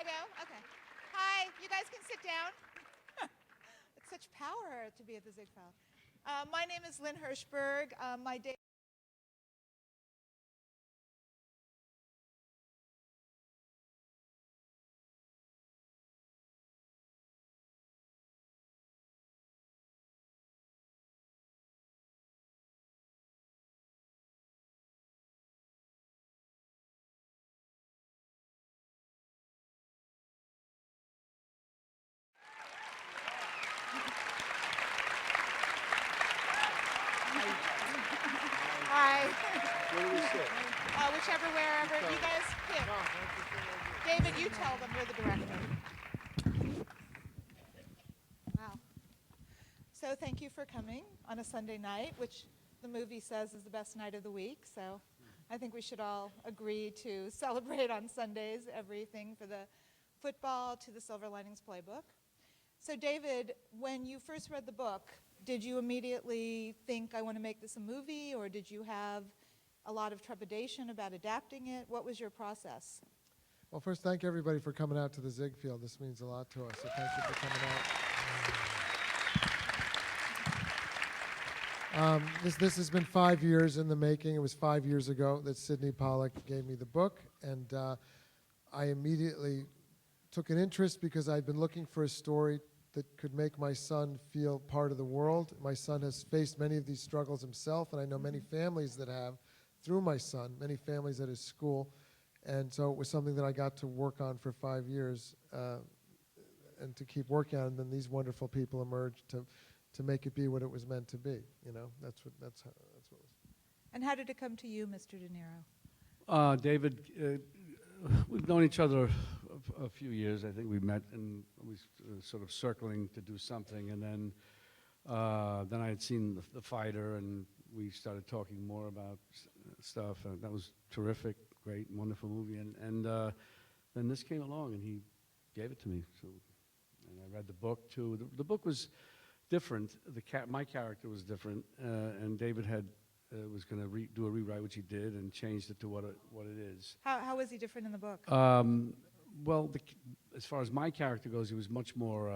go? Okay. Hi, you guys can sit down. It's such power to be at the Ziegfeld. My name is Lynn Hirschberg. My day. Hi. Where do we sit? Whichever, wherever. You guys pick. David, you tell them. You're the director. Wow. So thank you for coming on a Sunday night, which the movie says is the best night of the week. So I think we should all agree to celebrate on Sundays everything for the football to the Silver Linings Playbook. So David, when you first read the book, did you immediately think, I want to make this a movie, or did you have a lot of trepidation about adapting it? What was your process? Well, first, thank everybody for coming out to the Ziegfeld. This means a lot to us, so thank you for coming out. This has been 5 years in the making. It was 5 years ago that Sidney Pollack gave me the book, and I immediately took an interest because I'd been looking for a story that could make my son feel part of the world. My son has faced many of these struggles himself, and I know many families that have through my son, many families at his school. And so it was something that I got to work on for 5 years and to keep working on. And then these wonderful people emerged to make it be what it was meant to be. You know, that's what it was. And how did it come to you, Mr. De Niro? David, we've known each other a few years. I think we met and we sort of circling to do something, and then I had seen the Fighter, and we started talking more about stuff. And that was terrific, great, wonderful movie. And then this came along, and he gave it to me. So, and I read the book too. The book was different. My character was different, and David had. Was going to do a rewrite, which he did, and changed it to what it is. How was he different in the book? Well, as far as my character goes, he was much more.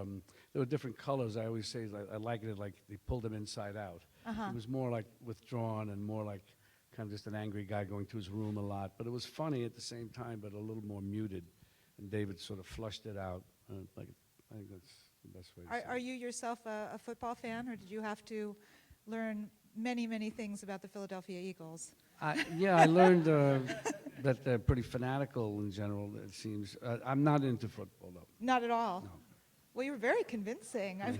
There were different colors. I always say I liked it like they pulled him inside out. He was more like withdrawn and more like kind of just an angry guy going to his room a lot. But it was funny at the same time, but a little more muted. And David sort of flushed it out. I think that's the best way to say it. Are you yourself a football fan, or did you have to learn many things about the Philadelphia Eagles? Yeah, I learned that they're pretty fanatical in general, it seems. I'm not into football, though. Not at all? No. Well, you were very convincing. And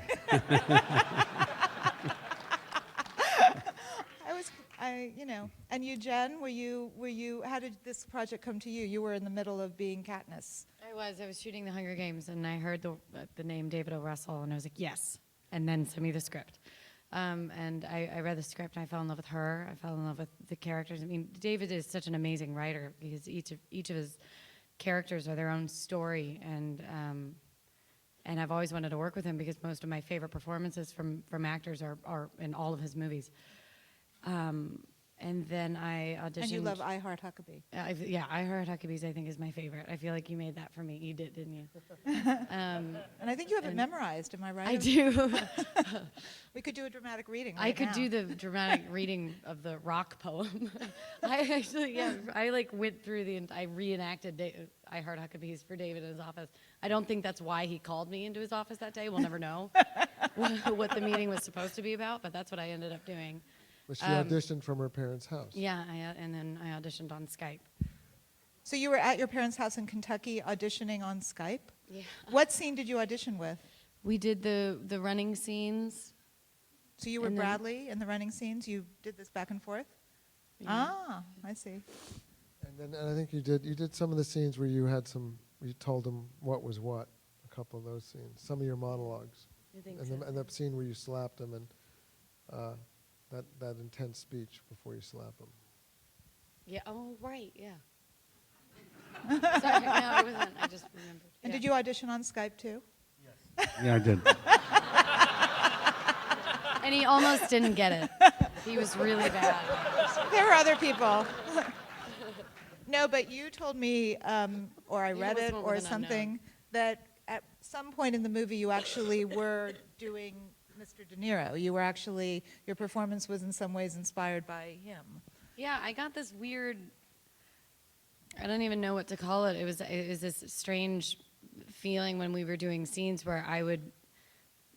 you, Jen, how did this project come to you? You were in the middle of being Katniss. I was shooting the Hunger Games, and I heard the name David O. Russell, and I was like, yes, and then send me the script. And I read the script, and I fell in love with her. I fell in love with the characters. I mean, David is such an amazing writer because each of his characters are their own story, and I've always wanted to work with him because most of my favorite performances from actors are in all of his movies. And then I auditioned. And you love I Heart Huckabee. Yeah, I Heart Huckabees, I think, is my favorite. I feel like you made that for me. You did, didn't you? And I think you have it memorized, am I right? I do. We could do a dramatic reading right I could now. do the dramatic reading of the rock poem. I like went through I reenacted I Heart Huckabees for David in his office. I don't think that's why he called me into his office that day. We'll never know what the meeting was supposed to be about, but that's what I ended up doing. Well, she auditioned from her parents' house. Yeah, and then I auditioned on Skype. So you were at your parents' house in Kentucky auditioning on Skype? Yeah. What scene did you audition with? We did the running scenes. So you were Bradley in the running scenes? You did this back and forth? Yeah. Ah, I see. And I think you did some of the scenes where you told them what was what, a couple of those scenes, some of your monologues. I think And the scene where you slapped him and that intense speech before you slap him. Yeah. Oh, right. Yeah. Sorry, no, I wasn't. I just remembered. And Yeah. did you audition on Skype too? Yeah, I did. And he almost didn't get it. He was really bad. There were other people. No, but you told me or I Yeah, read it was it, one or with an unknown. something, that at some point in the movie you actually were doing Mr. De Niro. You were actually, your performance was in some ways inspired by him. Yeah, I got this weird, I don't even know what to call it. It was this strange feeling when we were doing scenes where I would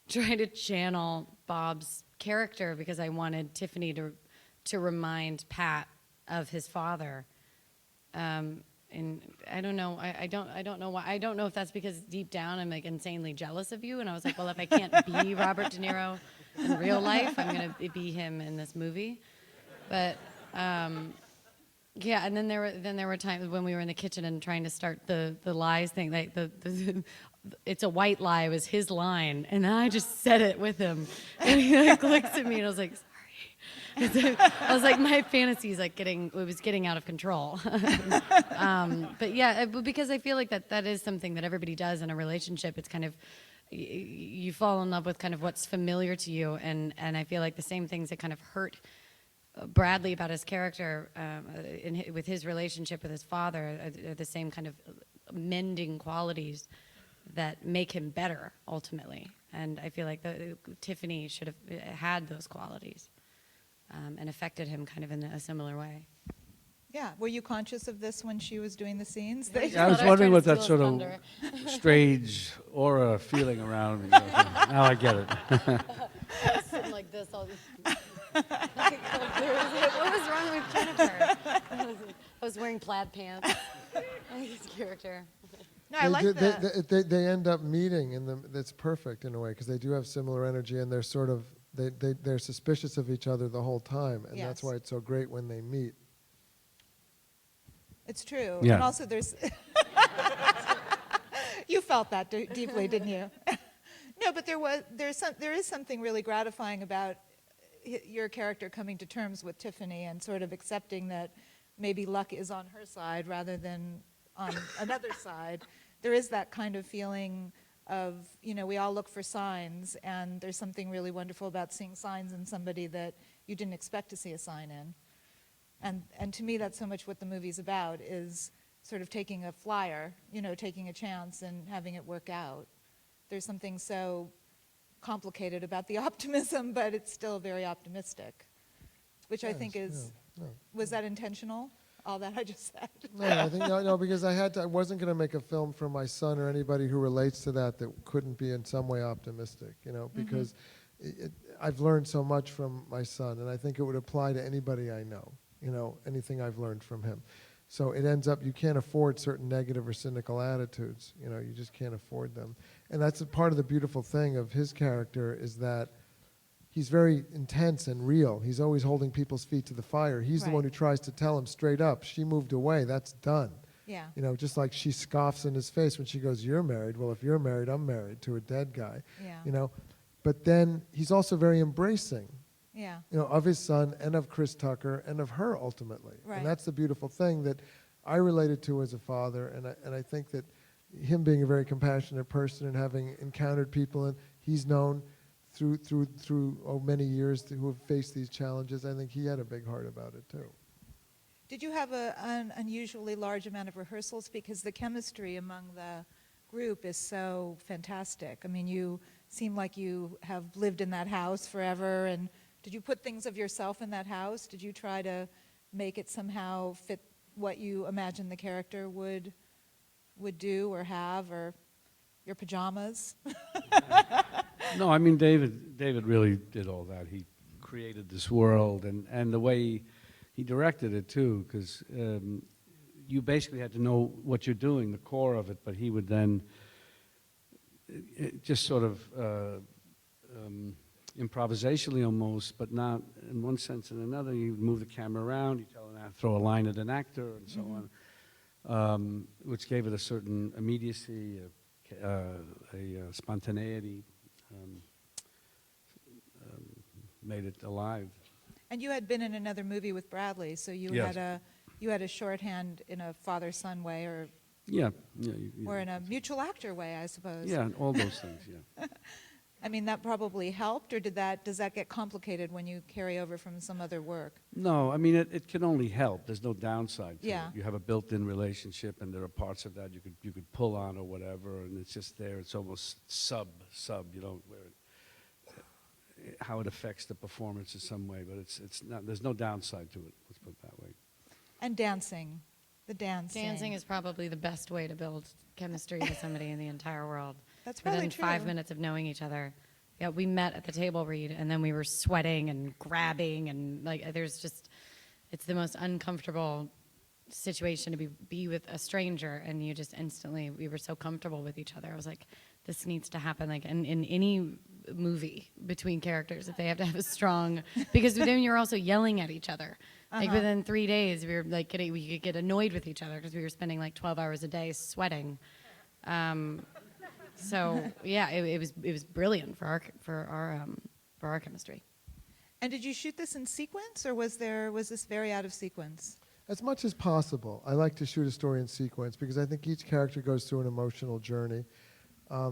try to channel Bob's character because I wanted Tiffany to remind Pat of his father. And I don't know. I don't know why. I don't know if that's because deep down I'm like insanely jealous of you. And I was like, well, if I can't be Robert De Niro in real life, I'm gonna be him in this movie. But yeah. And then there were times when we were in the kitchen and trying to start the lies thing. Like the it's a white lie was his line, and I just said it with him. And he like looks at me, and I was like, sorry. I was like, my fantasy is like getting out of control. But yeah, because I feel like that is something that everybody does in a relationship. It's kind of, you fall in love with kind of what's familiar to you. And I feel like the same things that kind of hurt Bradley about his character with his relationship with his father are the same kind of mending qualities that make him better ultimately. And I feel like Tiffany should have had those qualities. And affected him kind of in a similar way. Yeah. Were you conscious of this when she was doing the scenes? Yeah, I was wondering what that sort of strange aura feeling around me was. Now I get it. Sitting like this all what was wrong with Jennifer? I was wearing plaid pants. His character. No, I like that. They end up meeting, and that's perfect in a way because they do have similar energy, and they're sort of they're suspicious of each other the whole time, and that's Yes. why it's so great when they meet. It's true. Yeah. And also there's, you felt that deeply, didn't you? No, but there is something really gratifying about your character coming to terms with Tiffany and sort of accepting that maybe luck is on her side rather than on another side. There is that kind of feeling of, we all look for signs, and there's something really wonderful about seeing signs in somebody that you didn't expect to see a sign in. And to me, that's so much what the movie's about, is sort of taking a flyer, taking a chance and having it work out. There's something so complicated about the optimism, but it's still very optimistic, which I think is, was that intentional? All that I just said. No, I think no, because I wasn't going to make a film for my son or anybody who relates to that couldn't be in some way optimistic, because I've learned so much from my son, and I think it would apply to anybody I know, anything I've learned from him. So it ends up, you can't afford certain negative or cynical attitudes, you just can't afford them. And that's a part of the beautiful thing of his character, is that he's very intense and real. He's always holding people's feet to the fire. He's the one who tries to tell him straight up, she moved away, that's done. Yeah. Just like she scoffs in his face when she goes, you're married. Well, if you're married, I'm married to a dead guy. Yeah. But then he's also very embracing, Yeah. of his son and of Chris Tucker and of her ultimately. Right. And that's the beautiful thing that I related to as a father. And I think that him being a very compassionate person and having encountered people, and he's known through many years who have faced these challenges, I think he had a big heart about it too. Did you have an unusually large amount of rehearsals? Because the chemistry among the group is so fantastic. I mean, you seem like you have lived in that house forever. And did you put things of yourself in that house? Did you try to make it somehow fit what you imagined the character would do or have, or your pajamas? No, I mean, David really did all that. He created this world, and the way he directed it too, because you basically had to know what you're doing, the core of it, but he would then just sort of improvisationally almost, but not in one sense and another. You move the camera around, you throw a line at an actor, and so on, which gave it a certain immediacy, a spontaneity. Made it alive. And you had been in another movie with Bradley, so you had a shorthand in a father-son way, or Yeah. or in a mutual actor way, I suppose. Yeah, all those things. Yeah. I mean, that probably helped, or does that get complicated when you carry over from some other work? No, I mean, it can only help. There's no downside to Yeah. it. You have a built-in relationship, and there are parts of that you could pull on or whatever, and it's just there. It's almost sub, you know, how it affects the performance in some way, but it's not. There's no downside to it. Let's put it that way. And dancing, the dancing. Dancing is probably the best way to build chemistry with somebody in the entire world. That's probably Within true. 5 minutes of knowing each other. Yeah, we met at the table read, and then we were sweating and grabbing, and like it's the most uncomfortable situation to be with a stranger, and you just instantly, we were so comfortable with each other. I was like, this needs to happen, like in any movie between characters, if they have to have a strong, because then you're also yelling at each other. Like within 3 days, we were like we could get annoyed with each other because we were spending like 12 hours a day sweating. So yeah, it was brilliant for our chemistry. And did you shoot this in sequence, or was this very out of sequence? As much as possible, I like to shoot a story in sequence because I think each character goes through an emotional journey. I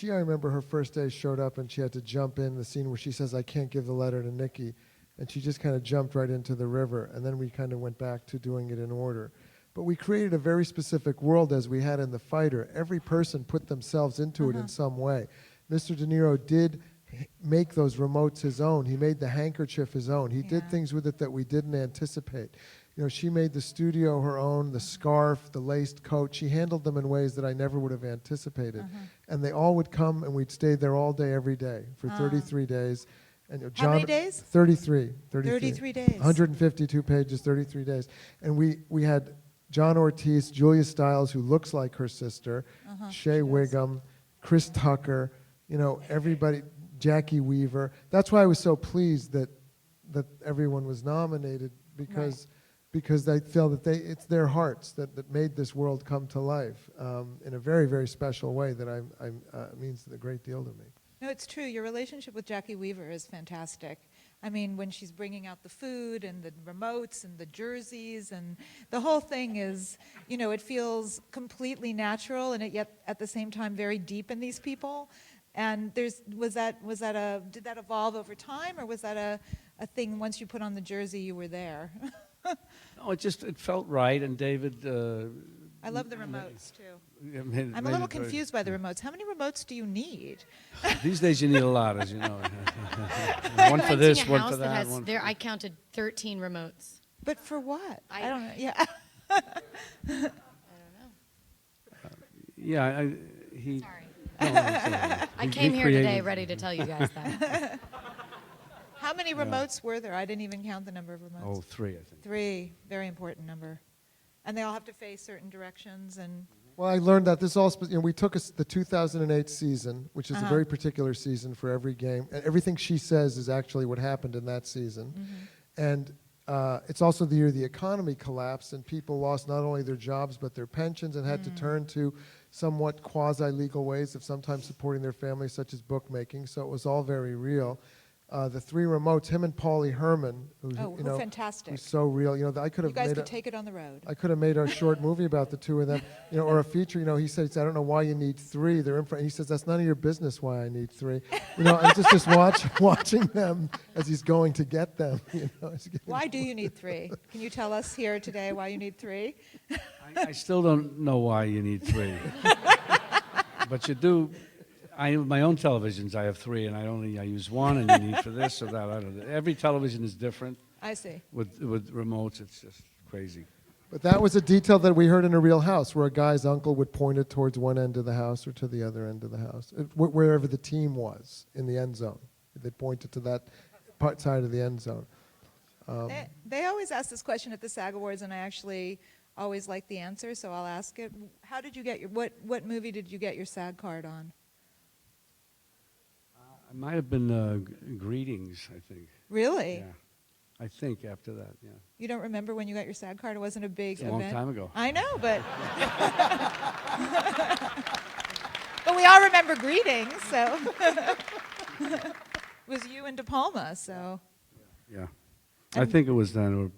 remember her first day showed up and she had to jump in the scene where she says, "I can't give the letter to Nikki," and she just kind of jumped right into the river, and then we kind of went back to doing it in order. But we created a very specific world as we had in The Fighter. Every person put themselves into it in some way. Mr. De Niro did make those remotes his own. He made the handkerchief his own. He did things with it that we didn't anticipate. You know, she made the studio her own, the scarf, the laced coat. She handled them in ways that I never would have anticipated. And they all would come, and we'd stay there all day, every day, for 33 days. And How many days? 33. 33 days. 152 pages, 33 days. And we had John Ortiz, Julia Stiles, who looks like her sister, Shea Wiggum, Chris Tucker, you know, everybody, Jackie Weaver. That's why I was so pleased that everyone was nominated, because they feel that it's their hearts that made this world come to life in a very, very special way that means a great deal to me. No, it's true. Your relationship with Jackie Weaver is fantastic. I mean, when she's bringing out the food and the remotes and the jerseys, and the whole thing is, you know, it feels completely natural, and yet at the same time very deep in these people. And did that evolve over time, or was that a thing once you put on the jersey you were there? No, it felt right, and David. I love the remotes too. I'm I'm a little confused by the remotes. How many remotes do you need? These days you need a lot, as you know. One for Renting this, a one house for that. has One I counted 13 remotes. But for what? I I- don't know. Yeah. I don't know. Yeah, he. Sorry. No, it's all right. I He came here today created- ready to tell you guys that. How many remotes were there? I didn't even count the number of remotes. Oh, 3, I think. 3. Very important number. And they all have to face certain directions and. Well, I learned that this all, we took the 2008 season, which is a very particular season for every game. And everything she says is actually what happened in that season. And it's also the year the economy collapsed and people lost not only their jobs but their pensions and had to turn to somewhat quasi-legal ways of sometimes supporting their families, such as bookmaking. So it was all very real. The 3 remotes, him and Paulie Herman, who's, who fantastic. who's so real. You know, I could You have guys made could take it on the road. I could have made a short movie about the 2 of them, you know, or a feature. You know, he said, "I don't know why you need 3. They're in front." And he says, "That's none of your business why I need 3." You know, and just watching them as he's going to get them. You know, Why do you need 3? Can you tell us here today why you need 3? I still don't know why you need 3. But you do. My own televisions, I have 3, and I use 1, and you need for this or that. I don't know. Every television is different. I see. With remotes, it's just crazy. But that was a detail that we heard in a real house, where a guy's uncle would point it towards one end of the house or to the other end of the house, wherever the team was in the end zone. They'd point it to that side of the end zone. They always ask this question at the SAG Awards, and I actually always like the answer, so I'll ask it. How did you get what movie did you get your SAG card on? It might have been Greetings, I think. Really? Yeah. I think after that, yeah. You don't remember when you got your SAG card? It wasn't a big It's a event. long time ago. I know, but but we all remember Greetings, so it was you and De Palma, so. Yeah. I think it was then, or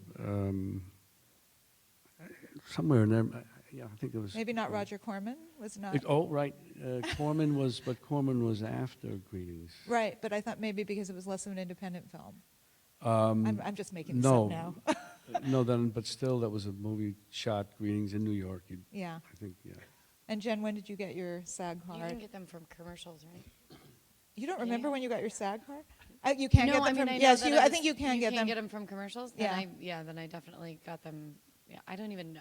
somewhere in there. Yeah, I think it was. Maybe not Roger Corman was not. Oh, right. Corman was, but Corman was after Greetings. Right, but I thought maybe because it was less of an independent film. I'm just making this No. up now. No, then, but still, that was a movie shot, Greetings in New York. Yeah. I think, yeah. And Jen, when did you get your SAG You card? can get them from commercials, right? You don't remember Yeah. when you got your SAG card? You can't get them from. Yes, I think you can get them. get them from commercials. Then I definitely got them. Yeah, I don't even know.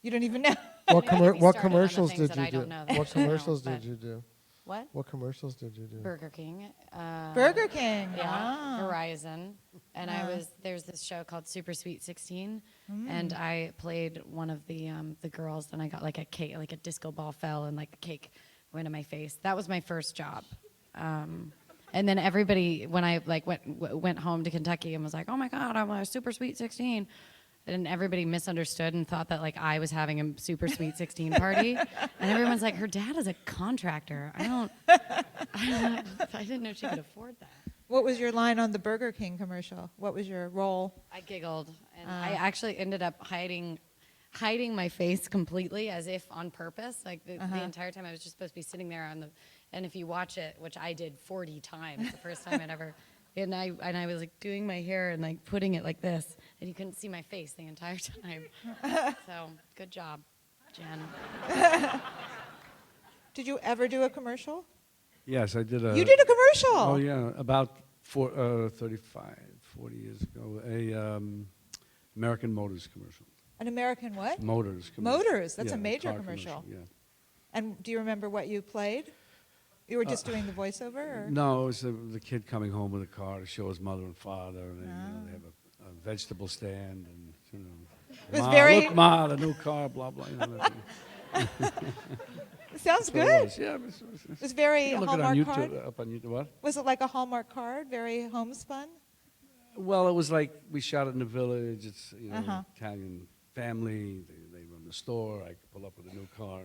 You don't even know. What, Don't get me what started on the commercials things did that you I do? don't know that I What should know, commercials but- did you do? What? What commercials did you do? Burger King. Burger King. Yeah, Ah. Verizon. And there's this show called Super Sweet 16, and I played one of the girls, and I got like a cake, like a disco ball fell, and like a cake went in my face. That was my first job. And then everybody, when I like went home to Kentucky and was like, oh my God, I'm a Super Sweet 16. And everybody misunderstood and thought that like I was having a Super Sweet 16 party. And everyone's like, her dad is a contractor. I didn't know she could afford that. What was your line on the Burger King commercial? What was your role? I giggled, and I actually ended up hiding my face completely, as if on purpose. Like the entire time, I was just supposed to be sitting there and if you watch it, which I did 40 times, the first time I'd ever, and I was like doing my hair and like putting it like this, and you couldn't see my face the entire time. So good job, Jen. Did you ever do a commercial? Yes, I did a. You did a commercial. Oh, yeah, about 35, 40 years ago. American Motors commercial. An American what? Motors commercial. Motors. That's Yeah, a major car commercial. Yeah. And do you remember what you played? You were just doing the voiceover? Or? No, it was the kid coming home with a car to show his mother and father, and then, they have a vegetable stand, and It was Ma, very- look, Ma, the new car, blah blah. That It sounds it good. was. Yeah, It was very you can look it on Hallmark YouTube. card. Up on YouTube, what? Was it like a Hallmark card? Very homespun? Well, it was like we shot it in the village. It's Uh-huh. Italian family. They run the store. I could pull up with a new car.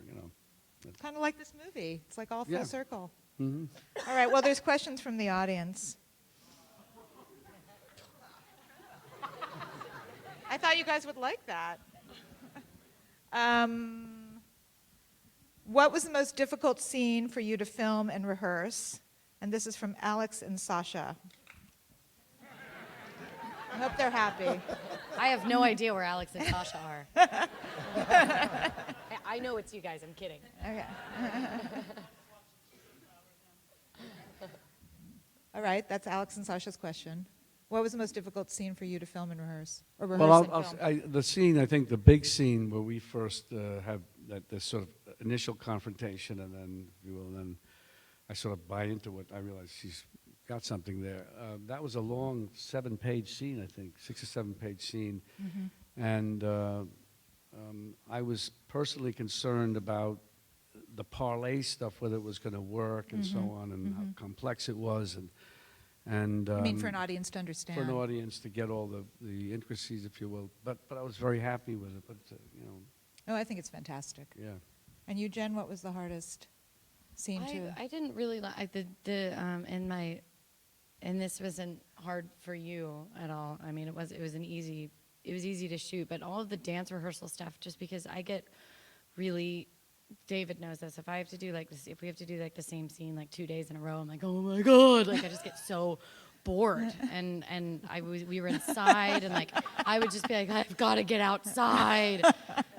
Kind of like this movie. It's like all full Yeah. circle. Hmm. All right, well, there's questions from the audience. I thought you guys would like that. What was the most difficult scene for you to film and rehearse? And this is from Alex and Sasha. I hope they're happy. I have no idea where Alex and Tasha are. I know it's you guys. I'm kidding. Okay. All right, that's Alex and Sasha's question. What was the most difficult scene for you to film and rehearse? Or rehearse Well, and film? the scene, I think the big scene where we first have this sort of initial confrontation, and then, if you will, then I sort of buy into it. I realize she's got something there. That was a long 7-page scene, I think, 6 or 7-page scene. Mm-hmm. And I was personally concerned about the parlay stuff, whether it was going to work and so on, and how complex it was. And I mean, for an audience to understand. for an audience to get all the intricacies, if you will. But I was very happy with it. But Oh, I think it's fantastic. yeah. And you, Jen, what was the hardest scene to? I didn't really like and this wasn't hard for you at all. I mean, it was easy to shoot, but all of the dance rehearsal stuff, just because I get really, David knows this. If I have to do like this, if we have to do like the same scene like 2 days in a row, I'm like, oh my God, like I just get so bored. And we were inside, and like I would just be like, I've got to get outside.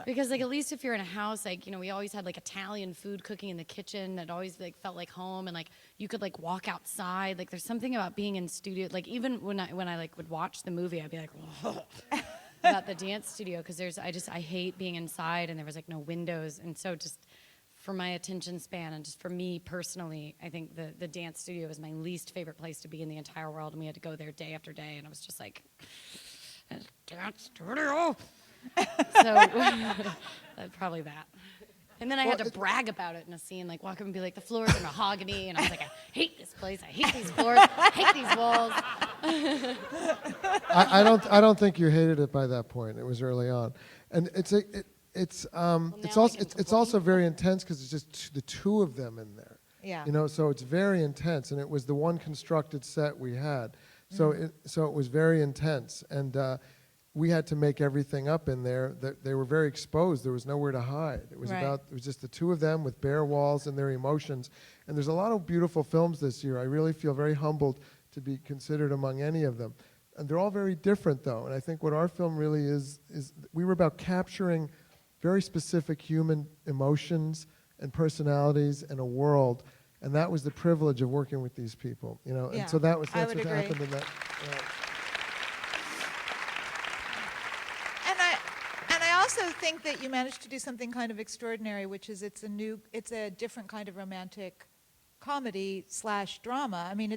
Because like at least if you're in a house, like we always had like Italian food cooking in the kitchen that always like felt like home, and like you could like walk outside. Like there's something about being in studio. Like even when I like would watch the movie, I'd be like, whoa, about the dance studio, because I hate being inside, and there was like no windows, and so just for my attention span and just for me personally, I think the dance studio was my least favorite place to be in the entire world, and we had to go there day after day, and I was just like, dance studio. So probably that. And then I had to brag about it in a scene, like walk up and be like, the floors are mahogany, and I was like, I hate this place, I hate these floors, I hate these walls. I don't think you hated it by that point. It was early on, and it's also very intense because it's just the two of them in there. Yeah. So it's very intense, and it was the one constructed set we had. So it was very intense, and we had to make everything up in there. They were very exposed. There was nowhere to hide. It was Right. it was just the two of them with bare walls and their emotions. And there's a lot of beautiful films this year. I really feel very humbled to be considered among any of them. And they're all very different, though. And I think what our film really is we were about capturing very specific human emotions and personalities and a world. And that was the privilege of working with these people, you know. Yeah, And so that's I what would agree. happened in that. And I also think that you managed to do something kind of extraordinary, which is it's a different kind of romantic comedy / drama. I mean,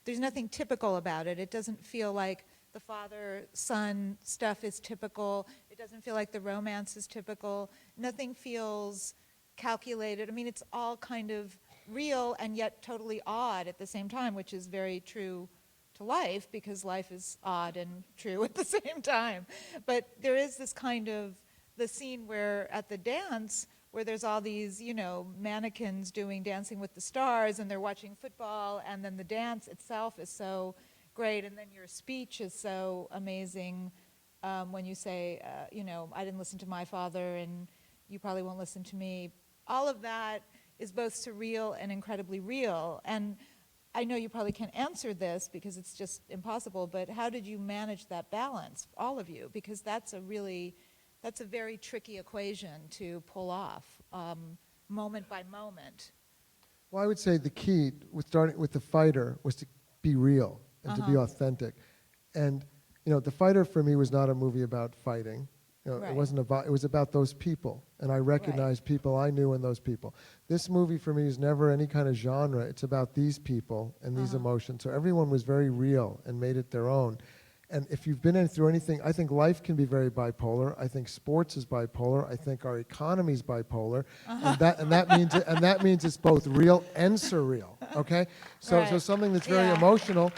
there's nothing typical about it. It doesn't feel like the father-son stuff is typical. It doesn't feel like the romance is typical. Nothing feels calculated. I mean, it's all kind of real and yet totally odd at the same time, which is very true to life, because life is odd and true at the same time. But there is this kind of, the scene where at the dance, where there's all these, you know, mannequins doing Dancing with the Stars, and they're watching football, and then the dance itself is so great, and then your speech is so amazing when you say, you know, I didn't listen to my father, and you probably won't listen to me. All of that is both surreal and incredibly real. And I know you probably can't answer this because it's just impossible, but how did you manage that balance, all of you? Because that's a very tricky equation to pull off, moment by moment. Well, I would say the key with starting with The Fighter was to be real and to be authentic. And, you know, The Fighter for me was not a movie about fighting. You know, Right. it was about those people, and I recognized people I knew in those people. This movie for me is never any kind of genre. It's about these people and these emotions. So everyone was very real and made it their own. And if you've been through anything, I think life can be very bipolar. I think sports is bipolar. I think our economy is bipolar, and that means it's both real and surreal. Okay, so Right. something that's very Yeah. emotional,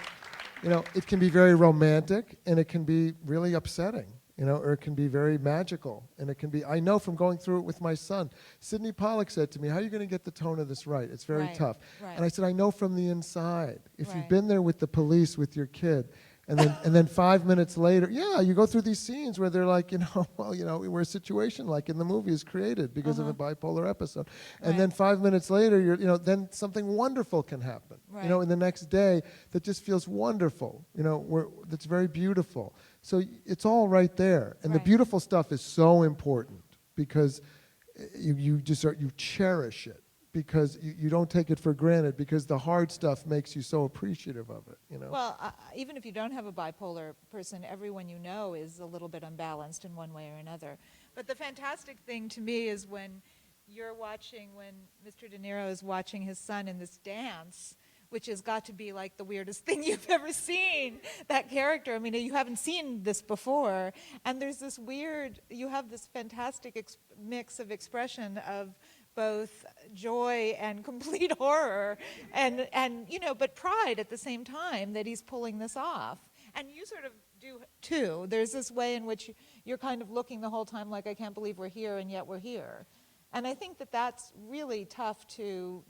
you know, it can be very romantic, and it can be really upsetting. You know, or it can be very magical, and it can be, I know from going through it with my son. Sidney Pollack said to me, how are you going to get the tone of this right? It's very Right, tough. right. And I said, I know from the inside. If Right. you've been there with the police with your kid, and then 5 minutes later, you go through these scenes where they're like, you know, well, you know, where a situation like in the movie is created because of a bipolar episode. And Right. then 5 minutes later, then something wonderful can happen. Right. You know, in the next day that just feels wonderful, you know, that's very beautiful. So it's all right there. And the Right. beautiful stuff is so important because you cherish it, because you don't take it for granted, because the hard stuff makes you so appreciative of it, you know. Well, even if you don't have a bipolar person, everyone you know is a little bit unbalanced in one way or another. But the fantastic thing to me is when Mr. De Niro is watching his son in this dance, which has got to be like the weirdest thing you've ever seen, that character. I mean, you haven't seen this before. And there's this you have this fantastic mix of expression of both joy and complete horror, and you know, but pride at the same time that he's pulling this off. And you sort of do too. There's this way in which you're kind of looking the whole time like, I can't believe we're here, and yet we're here. And I think that that's really tough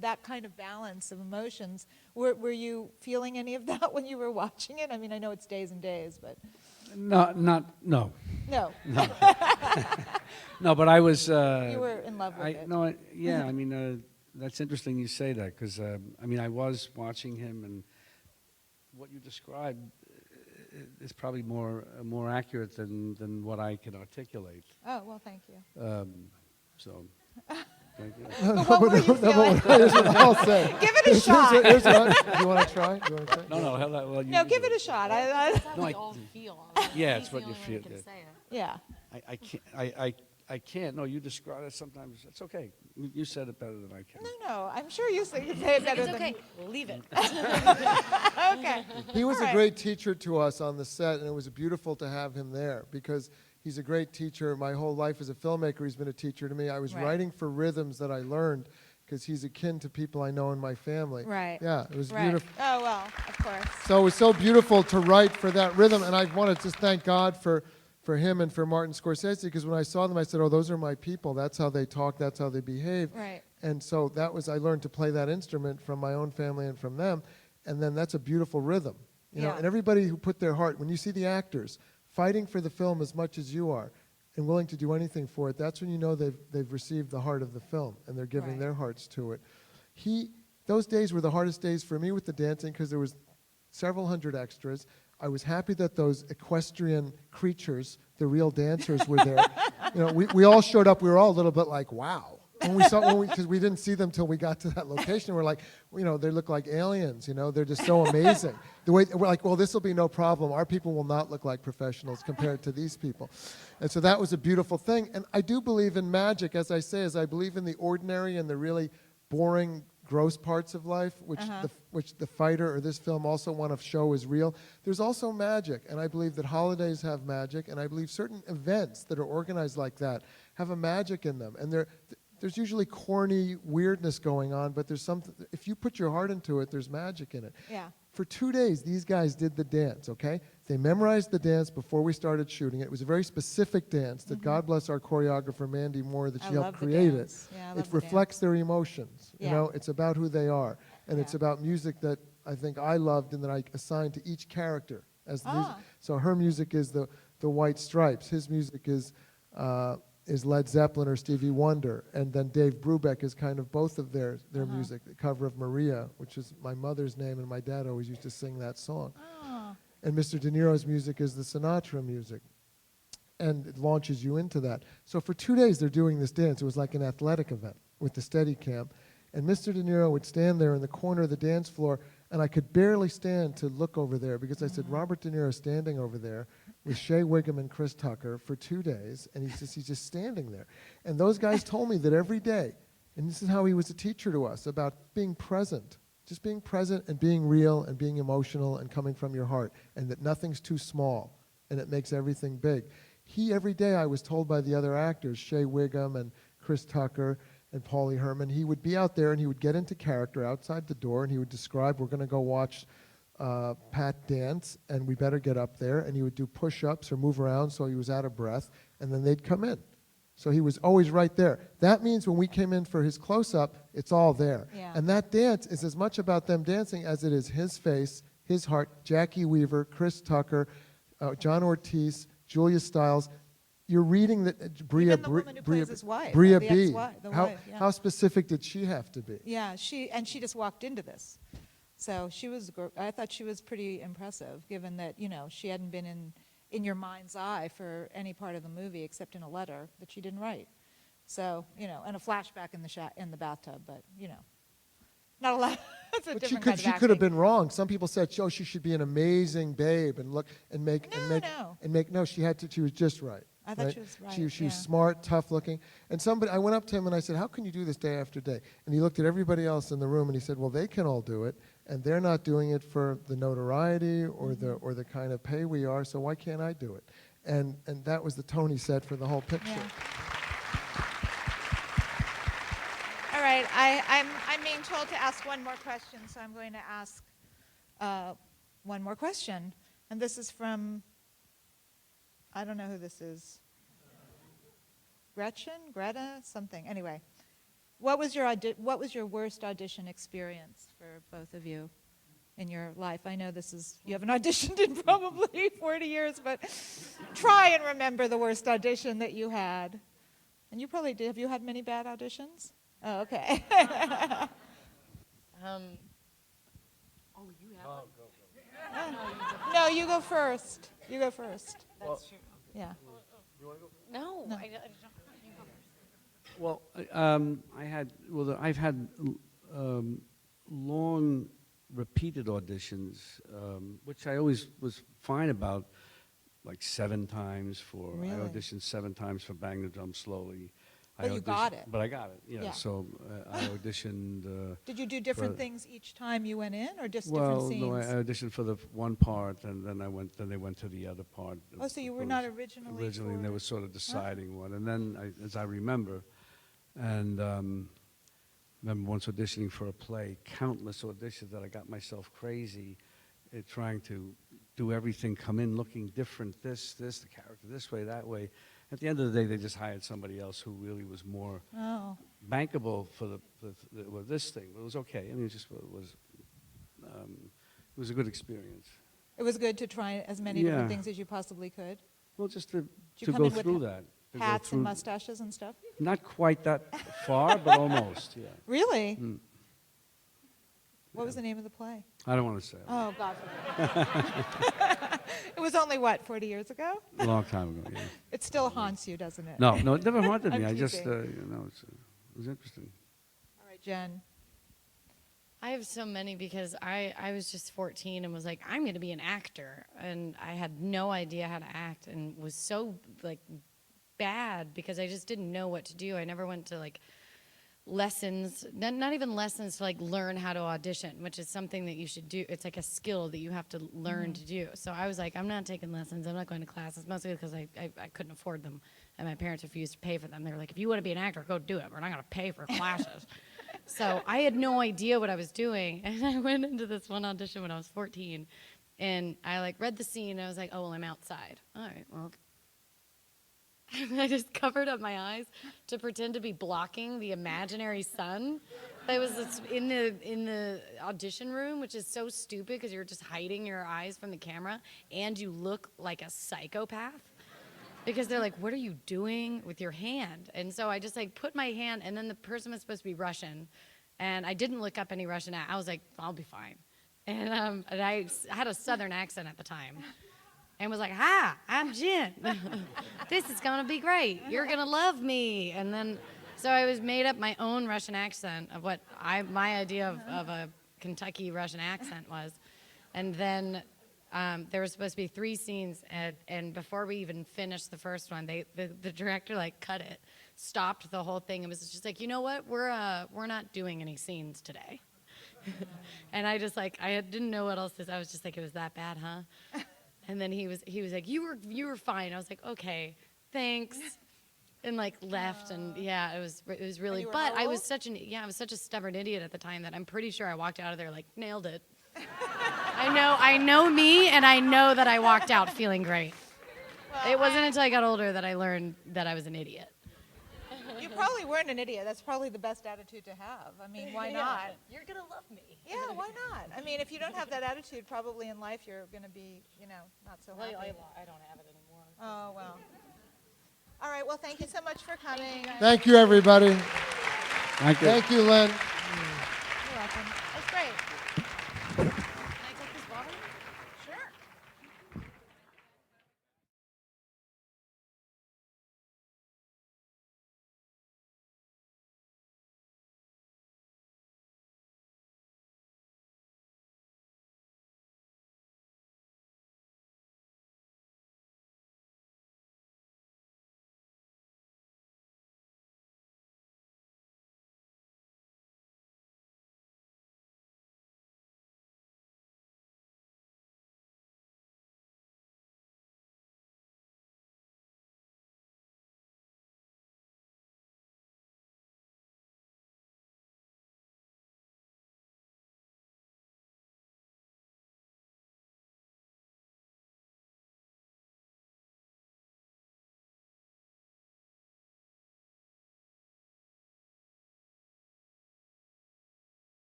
that kind of balance of emotions. Were you feeling any of that when you were watching it? I mean, I know it's days and days, but... No. No. No, but I was... You were in love with it. No, yeah, I mean, that's interesting you say that, because, I mean, I was watching him, and what you described is probably more accurate than what I can articulate. Oh, well, thank you. So, thank you. What were you feeling? Here's what I'll say. Give it a shot. Here's what, do you want to try? No, hell, well, you No, give it a shot. That's how No, we I- all feel. Yeah, He's it's what the you only one feel, who yeah. can say it. Yeah. I can't. No, you describe it sometimes. It's okay. You said it better than I can. No, I'm sure you say it better It's than okay. Leave it. Okay. He was All a right. great teacher to us on the set, and it was beautiful to have him there because he's a great teacher. My whole life as a filmmaker, he's been a teacher to me. I was Right. writing for rhythms that I learned because he's akin to people I know in my family. Right. Yeah, it was Right. beautiful. Oh, well, of course. So it was so beautiful to write for that rhythm, and I want to just thank God for him and for Martin Scorsese, because when I saw them, I said, oh, those are my people. That's how they talk. That's how they behave. Right. And so I learned to play that instrument from my own family and from them, and then that's a beautiful rhythm. You know, Yeah. and everybody who put their heart, when you see the actors fighting for the film as much as you are and willing to do anything for it, that's when you know they've received the heart of the film and they're giving Right. their hearts to it. Those days were the hardest days for me with the dancing because there was several hundred extras. I was happy that those equestrian creatures, the real dancers, were there. You know, we all showed up. We were all a little bit like, wow. Because we didn't see them till we got to that location. We're like, you know, they look like aliens. You know, they're just so amazing. The way we're like, well, this will be no problem. Our people will not look like professionals compared to these people. And so that was a beautiful thing. And I do believe in magic, as I say, as I believe in the ordinary and the really boring, gross parts of life, which the fighter or this film also want to show is real. There's also magic, and I believe that holidays have magic, and I believe certain events that are organized like that have a magic in them. And there's usually corny weirdness going on, but there's something. If you put your heart into it, there's magic in it. Yeah. For 2 days, these guys did the dance, okay? They memorized the dance before we started shooting it. It was a very specific dance that God bless our choreographer, Mandy Moore, that I she love helped the create it. dance. Yeah, I love It the reflects their emotions. Yeah. You know, it's about who they are. And it's Yeah. about music that I think I loved and that I assigned to each character as the music. Ah. So her music is the White Stripes. His music is Led Zeppelin or Stevie Wonder, and then Dave Brubeck is kind of both of their music. The cover of Maria, which is my mother's name, and my dad always used to sing that song. Oh. And Mr. De Niro's music is the Sinatra music, and it launches you into that. So for 2 days they're doing this dance. It was like an athletic event with the Steadicam, and Mr. De Niro would stand there in the corner of the dance floor, and I could barely stand to look over there because I said, Robert De Niro is standing over there with Shea Whigham and Chris Tucker for 2 days, and he's just standing there. And those guys told me that every day, and this is how he was a teacher to us, about being present, just being present and being real and being emotional and coming from your heart, and that nothing's too small, and it makes everything big. Every day I was told by the other actors, Shea Whigham and Chris Tucker and Paulie Herman, he would be out there and he would get into character outside the door and he would describe, we're going to go watch Pat dance, and we better get up there. And he would do push-ups or move around so he was out of breath, and then they'd come in. So he was always right there. That means when we came in for his close-up, it's all there. Yeah. And that dance is as much about them dancing as it is his face, his heart, Jackie Weaver, Chris Tucker, John Ortiz, Julia Stiles. You're reading that Bria, Even the woman who plays his wife, Bria the B. ex-wife, the wife, yeah. How specific did she have to be? Yeah, she just walked into this. So I thought she was pretty impressive, given that, you know, she hadn't been in your mind's eye for any part of the movie except in a letter that she didn't write. So, you know, and a flashback in the bathtub, but, you know, not a lot. It's a But different kind of she could have acting. been wrong. Some people said, "Oh, she should be an amazing babe and look and make and make No. and make." No, she had to. She was just right. I thought she was right, She was yeah. smart, tough looking. And I went up to him and I said, "How can you do this day after day?" And he looked at everybody else in the room and he said, "Well, they can all do it, and they're not doing it for the notoriety or the kind of pay we are. So why can't I do it?" And that was the tone he set for the whole picture. Yeah. All right, I'm being told to ask one more question, so I'm going to ask one more question. And this is from, I don't know who this is. Greta, something. Anyway, what was your worst audition experience for both of you in your life? I know you haven't auditioned in probably 40 years, but try and remember the worst audition that you had. And you probably did. Have you had many bad auditions? Oh, okay. You have No, you go first. You go first. That's true. Yeah. No, No. I don't. You go first. Well, I've had long, repeated auditions, which I always was fine about, like 7 times for. Really? I auditioned 7 times for Bang the Drum Slowly. But you got it. But I got it. Yeah. Yeah. So I auditioned. Did you do different But- things each time you went in, or just different Well, scenes? no, I auditioned for the one part, and then they went to the other part. Oh, so you were not originally Originally, for- they were sort of deciding one, and then, as I remember, and remember once auditioning for a play, countless auditions that I got myself crazy at trying to do everything, come in looking different, the character this way, that way. At the end of the day, they just hired somebody else who really was more Oh, bankable for this thing. But it was okay. I mean, it was a good experience. It was good to try as many Yeah. different things as you possibly could. Well, just to you to come go in with through that. To go Hats through- and mustaches and stuff. Not quite that far, but almost, yeah. Really? Mm. What was the name of the play? I don't want to say. Oh, God forbid. It was only, what, 40 years ago? A long time ago, yeah. It still haunts you, doesn't it? No, it never haunted me. I'm I just, teasing. it was interesting. All right, Jen. I have so many because I was just 14 and was like, I'm going to be an actor. And I had no idea how to act and was so, like, bad because I just didn't know what to do. I never went to, like, lessons, not even lessons to, like, learn how to audition, which is something that you should do. It's like a skill that you have to learn to do. So I was like, I'm not taking lessons. I'm not going to classes, mostly because I couldn't afford them. And my parents refused to pay for them. They were like, if you want to be an actor, go do it. We're not going to pay for classes. So I had no idea what I was doing. And I went into this one audition when I was 14. And I, like, read the scene. And I was like, oh, well, I'm outside. All right, well. I just covered up my eyes to pretend to be blocking the imaginary sun that was in the audition room, which is so stupid because you're just hiding your eyes from the camera and you look like a psychopath because they're like, what are you doing with your hand? And so I just, like, put my hand, and then the person was supposed to be Russian, and I didn't look up any Russian. I was like, I'll be fine. And I had a Southern accent at the time. And was like, hi, I'm Jen. This is going to be great. You're going to love me. And then, so I was made up my own Russian accent of what my idea of a Kentucky Russian accent was. And then there were supposed to be 3 scenes. And before we even finished the first one, the director, like, cut it, stopped the whole thing, and was just like, you know what? We're not doing any scenes today. And I just, like, I didn't know what else to say. I was just like, it was that bad, huh? And then he was like, you were fine. I was like, okay, thanks, and, like, left. And yeah, it was really. you were But how I was old? I was such a stubborn idiot at the time that I'm pretty sure I walked out of there like nailed it. I know me, and I know that I walked out feeling great. Well, It wasn't until I got older that I learned that I was an idiot. You probably weren't an idiot. That's probably the best attitude to have. I mean, why not? You're gonna love me. Yeah, why not? I mean, if you don't have that attitude, probably in life you're going to be, not so happy. I don't have it anymore. Oh, well. All right, well, thank you so much for coming. Thank you, everybody. Thank you. Thank you, Len. You're welcome. That's great.